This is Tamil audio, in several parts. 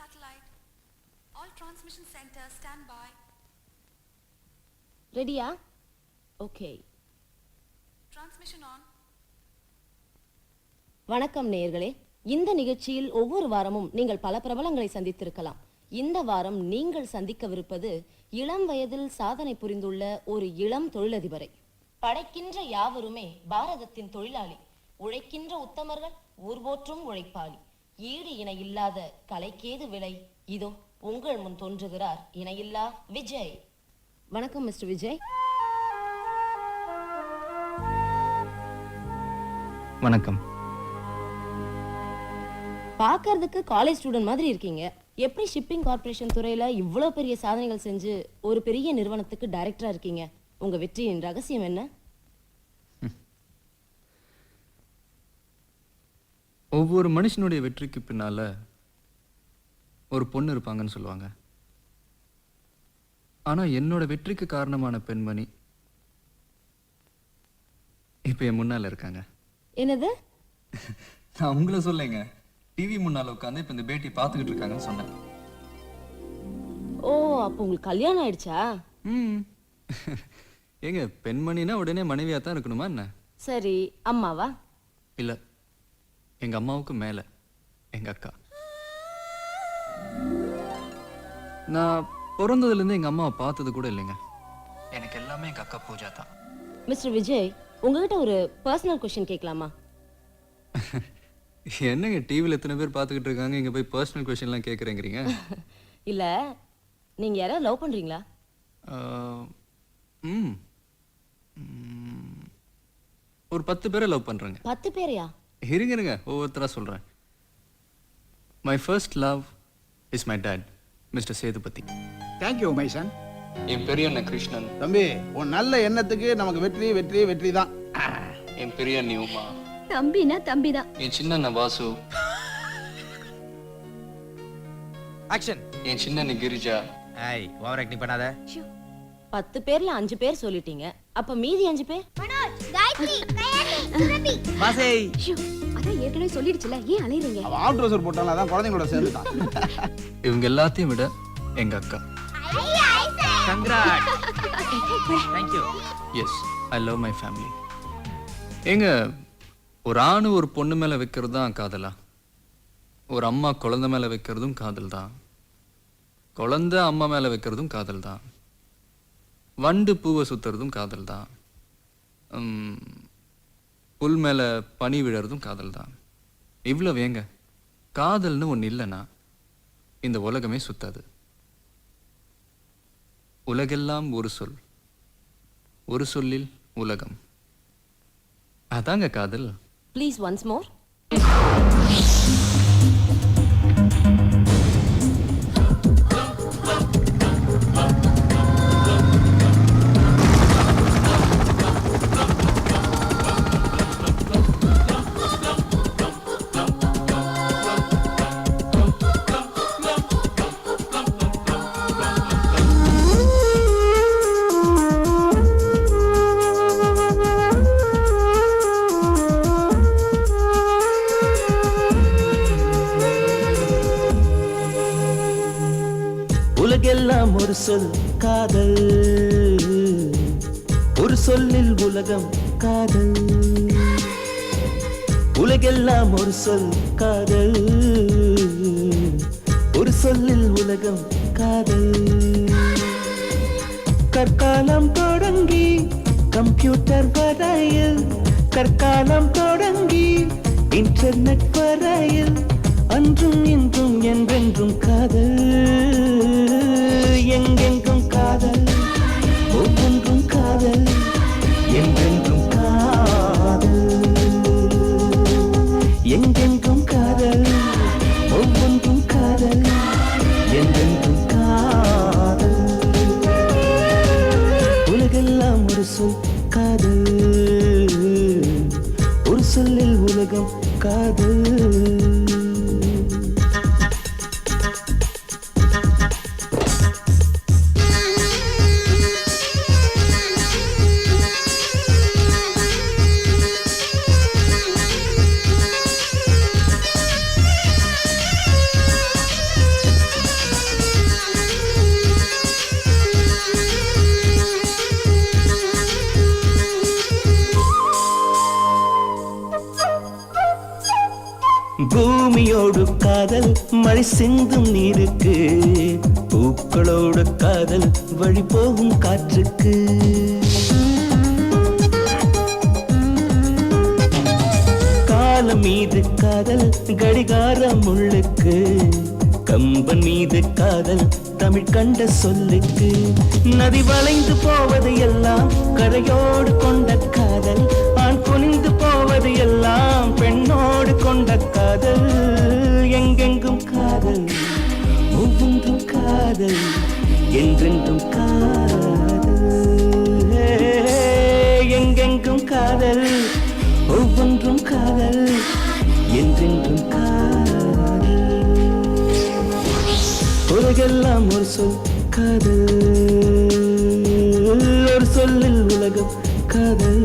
satellite. All transmission centers stand by. ரெடியா? ஓகே. Transmission on. வணக்கம் நேயர்களே. இந்த நிகழ்ச்சியில் ஒவ்வொரு வாரமும் நீங்கள் பல பிரபலங்களை சந்தித்திருக்கலாம். இந்த வாரம் நீங்கள் சந்திக்கவிருப்பது இளம் வயதில் சாதனை புரிந்துள்ள ஒரு இளம் தொழிலதிபரை. படைக்கின்ற யாவருமே பாரதத்தின் தொழிலாளி, உழைக்கின்ற உத்தமர்கள் ஊர் போற்றும் உழைப்பாளி, ஈடு இணை இல்லாத கலைக்கேது விலை, இதோ உங்கள் முன் தோன்றுகிறார் இணையில்லா விஜய். வணக்கம் மிஸ்டர் விஜய். வணக்கம். பார்க்கறதுக்கு காலேஜ் ஸ்டூடெண்ட் மாதிரி இருக்கீங்க. எப்படி ஷிப்பிங் கார்ப்பரேஷன் துறையில இவ்வளோ பெரிய சாதனைகள் செஞ்சு ஒரு பெரிய நிறுவனத்துக்கு டைரக்டரா இருக்கீங்க? உங்க வெற்றியின் ரகசியம் என்ன? ஒவ்வொரு மனுஷனுடைய வெற்றிக்கு பின்னால ஒரு பொண்ணு இருப்பாங்கன்னு சொல்லுவாங்க. ஆனா என்னோட வெற்றிக்கு காரணமான பெண்மணி இப்ப என் முன்னால இருக்காங்க. என்னது? நான் உங்களை சொல்லேங்க, டிவி முன்னால உட்காந்து இப்ப இந்த பேட்டி பார்த்துக்கிட்டு இருக்காங்கன்னு சொன்னேன். ஓ, அப்போ உங்களுக்கு கல்யாணம் ஆயிடுச்சா? ஏங்க, பெண்மணினா உடனே மனைவியா தான் இருக்கணுமா என்ன? சரி, அம்மாவா? இல்ல, எங்க அம்மாவுக்கு மேல எங்க அக்கா. நான் பிறந்ததுல இருந்து எங்க அம்மாவை பார்த்தது கூட இல்லைங்க. எனக்கு எல்லாமே எங்க அக்கா பூஜா தான். மிஸ்டர் விஜய், உங்ககிட்ட ஒரு பர்சனல் क्वेश्चन கேட்கலாமா? என்னங்க, டிவில எத்தனை பேர் பார்த்துக்கிட்டு இருக்காங்க, இங்க போய் பர்சனல் क्वेश्चनலாம் கேக்குறீங்க? இல்ல, நீங்க யாரை லவ் பண்றீங்களா? ஒரு 10 பேரை லவ் பண்றேங்க. 10 பேரையா? இருங்க, ஒவ்வொருத்தரா சொல்றேன். My first love is my dot, mister Sethupathi. Thank you my son. என் பெரிய அண்ணன் கிருஷ்ணன். தம்பி, உன் நல்ல எண்ணத்துக்கு நமக்கு வெற்றி வெற்றி வெற்றி தான். என் பெரிய அண்ணி உமா. தம்பினா தம்பிதான். என் சின்ன அண்ணன் வாசு. ஆக்ஷன். என் சின்ன அண்ணி கிரிஜா. ஏய், ஓவர் ஆக்டிங் பண்ணாத. 10 பேர்ல 5 பேர் சொல்லிட்டீங்க. அப்ப மீதி 5 பேர்? மனோஜ், காயத்ரி, கயாலி, சுரபி. மாசே. அதான் ஏற்கனவே சொல்லிடுச்சுல, ஏன் அலையறீங்க? அவ அவுட் ட்ரவுசர் போட்டால அதான் குழந்தைகளோட சேர்ந்துட்டான். இவங்க எல்லாத்தையும் விட எங்க அக்கா. Congrats. Thank you. Yes, I love my family. ஏங்க, ஒரு ஆணு ஒரு பொண்ணு மேல வைக்கிறது தான் காதலா? ஒரு அம்மா குழந்தை மேல வைக்கிறதும் காதல் தான். குழந்தை அம்மா மேல வைக்கிறதும் காதல் தான். வண்டு பூவை சுத்துறதும் காதல் தான். புல் மேல பனி விழறதும் காதல் தான். இவ்வளவு ஏங்க, காதல்னு ஒன்று இல்லைன்னா இந்த உலகமே சுத்தாது. உலகெல்லாம் ஒரு சொல், ஒரு சொல்லில் உலகம். அதாங்க காதல். Please once more. உலகெல்லாம் ஒரு சொல் காதல், ஒரு சொல்லில் உலகம் காதல். உலகெல்லாம் ஒரு சொல் காதல், ஒரு சொல்லில் உலகம் காதல். கற்காலம் தொடங்கி கம்ப்யூட்டர் வரையில், கற்காலம் தொடங்கி இன்டர்நெட் வரையில், அன்றும் இன்றும் என்றென்றும் காதல். எங்கெங்கும் காதல், ஒவ்வொன்றும் காதல், என்றென்றும் காதல். எங்கெங்கும் காதல், ஒவ்வொன்றும் காதல், என்றென்றும் காதல். உலகெல்லாம் ஒரு சொல் காதல், ஒரு சொல்லில் உலகம் காதல். காதல் மழை சிந்தும் நீருக்கு, பூக்களோடு காதல் வழி போகும் காற்றுக்கு. காலம் மீது காதல் கடிகார முள்ளுக்கு, கம்பன் மீது காதல் தமிழ் கண்ட சொல்லுக்கு. நதி வளைந்து போவது எல்லாம் கரையோடு கொண்ட காதல், ஆண் குனிந்து போவது எல்லாம் பெண்ணோடு கொண்ட காதல். எங்கெங்கும் காதல், ஒவ்வொன்றும் காதல், என்றென்றும் காதல். எங்கெங்கும் காதல், ஒவ்வொன்றும் காதல், என்றென்றும் காதல். உலகெல்லாம் ஒரு சொல் காதல், ஒரு சொல்லில் உலகம் காதல்.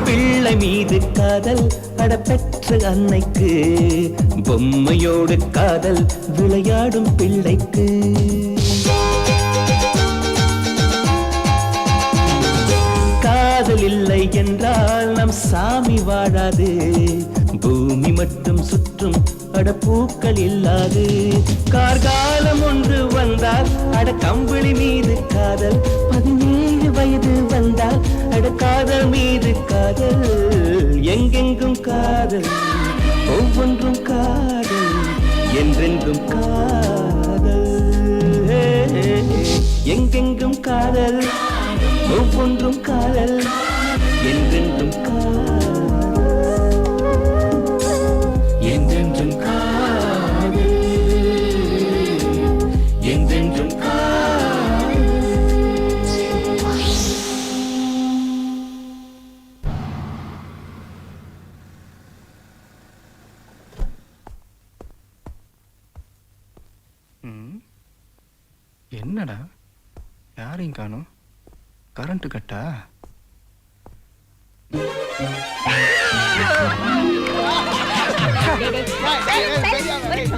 பிள்ளை மீது காதல் அடப்பெற்ற அன்னைக்கு, பொம்மையோடு காதல் விளையாடும் பிள்ளைக்கு. காதல் இல்லை என்றால் நம் சாமி வாழாது, பூமி மட்டும் சுற்றும் அடப்பூக்கள் இல்லாது. கார்காலம் ஒன்று வந்தால் அட கம்பிளி மீது காதல், 17 வயது வந்தால் அட காதல் மீது காதல். எங்கெங்கும் காதல், ஒவ்வொன்றும் காதல், என்றென்றும் காதல். எங்கெங்கும் காதல், ஒவ்வொன்றும் காதல், என்றென்றும் காதல். என்றென்றும் காதல், என்றென்றும் காதல். என்னடா யாரையும் காணோம்? கரண்ட் கட்டா?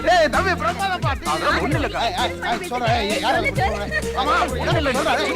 டேய் தம்பி பிரமாதம் பாட்டு. ஒண்ணு இல்ல. சொல்றேன் யார ஆமா ஒண்ணு இல்ல. சொல்றேன்.